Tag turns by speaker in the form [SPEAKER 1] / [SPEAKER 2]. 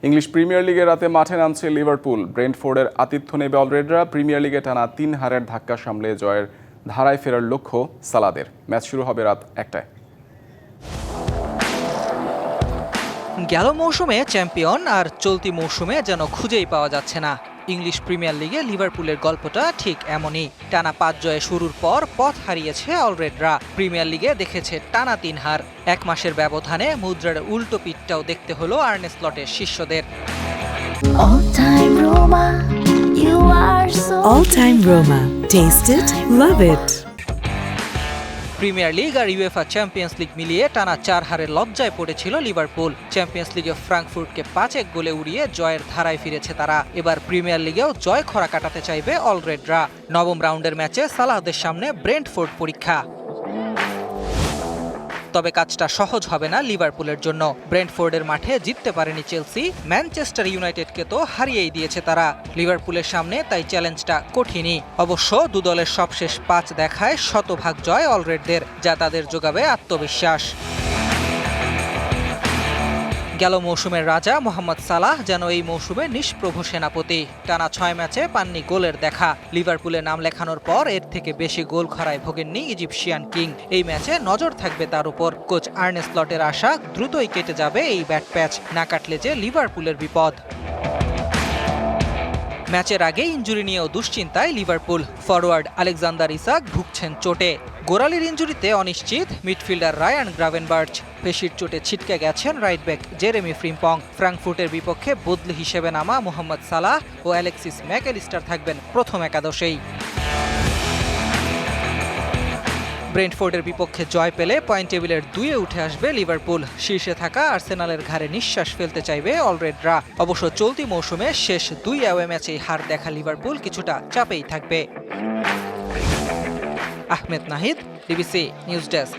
[SPEAKER 1] English premier লিগে রাতে মাঠে নামছে লিভারপুল। ব্রেন্টফোর্ডের আতিথ্য নেবে অলরেডরা। প্রিমিয়ার লিগে টানা 3 হারের ধাক্কা সামলে জয়ের ধারায় ফেরার লক্ষ্য সালাদের। ম্যাচ শুরু হবে রাত 1টায়।
[SPEAKER 2] গেল মৌসুমে চ্যাম্পিয়ন আর চলতি মৌসুমে যেন খুঁজেই পাওয়া যাচ্ছে না। ইংলিশ প্রিমিয়ার লিগে লিভারপুলের গল্পটা ঠিক এমনই। টানা 5 জয়ে শুরুর পর পথ হারিয়েছে অলরেডরা। প্রিমিয়ার লিগে দেখেছে টানা 3 হার। 1 মাসের ব্যবধানে মুদ্রার উল্টো পিঠটাও দেখতে হলো আর্নে স্লটের শিষ্যদের।
[SPEAKER 3] All time Roma. Taste it, love it.
[SPEAKER 2] Premier League আর ইউএফা চ্যাম্পিয়ন্স লিগ মিলিয়ে টানা 4 হারের লজ্জায় পড়েছিল লিভারপুল। চ্যাম্পিয়ন্স লিগে ফ্রাঙ্কফুর্টকে 5-1 গোলে উড়িয়ে জয়ের ধারায় ফিরেছে তারা। এবার প্রিমিয়ার লিগেও জয় খরা কাটাতে চাইবে অলরেডরা। নবম রাউন্ডের ম্যাচে সালাহদের সামনে ব্রেন্টফোর্ড পরীক্ষা। তবে কাজটা সহজ হবে না লিভারপুলের জন্য। ব্রেন্টফোর্ডের মাঠে জিততে পারেনি চেলসি, ম্যানচেস্টার ইউনাইটেডকে তো হারিয়েই দিয়েছে তারা। লিভারপুলের সামনে তাই চ্যালেঞ্জটা কঠিনই। অবশ্য দু দলের সবশেষ 5 দেখায় শতভাগ জয় অলরেডদের, যা তাদের যোগাবে আত্মবিশ্বাস। গেল মৌসুমের রাজা মোহাম্মদ সালাহ যেন এই মৌসুমে নিষ্প্রভ সেনাপতি। টানা 6 ম্যাচে পাননি গোলের দেখা। লিভারপুলে নাম লেখানোর পর এর থেকে বেশি গোল খরায় ভোগেননি ইজিপশিয়ান কিং। এই ম্যাচে নজর থাকবে তার উপর। কোচ আর্নে স্লটের আশা দ্রুতই কেটে যাবে এই ব্যাট প্যাচ, না কাটলে যে লিভারপুলের বিপদ। ম্যাচের আগে ইনজুরি নিয়েও দুশ্চিন্তায় লিভারপুল। ফরওয়ার্ড আলেকজান্ডার ইসাক ভুগছেন চোটে। গোড়ালির ইনজুরিতে অনিশ্চিত মিডফিল্ডার রায়ান গ্রাভেনবার্চ। পেশির চোটে ছিটকে গেছেন রাইট ব্যাক জেরেমি ফ্রিম্পং। ফ্রাঙ্কফুর্টের বিপক্ষে বদলি হিসেবে নামা মোহাম্মদ সালাহ ও অ্যালেক্সিস ম্যাকঅ্যালিস্টার থাকবেন প্রথম একাদশেই। ব্রেন্টফোর্ডের বিপক্ষে জয় পেলে পয়েন্ট টেবিলের 2-এ উঠে আসবে লিভারপুল। শীর্ষে থাকা আর্সেনালের ঘাড়ে নিঃশ্বাস ফেলতে চাইবে অলরেডরা। অবশ্য চলতি মৌসুমে শেষ 2 অ্যাওয়ে ম্যাচেই হার দেখা লিভারপুল কিছুটা চাপেই থাকবে। Ahmed Nahid, DBC news desk.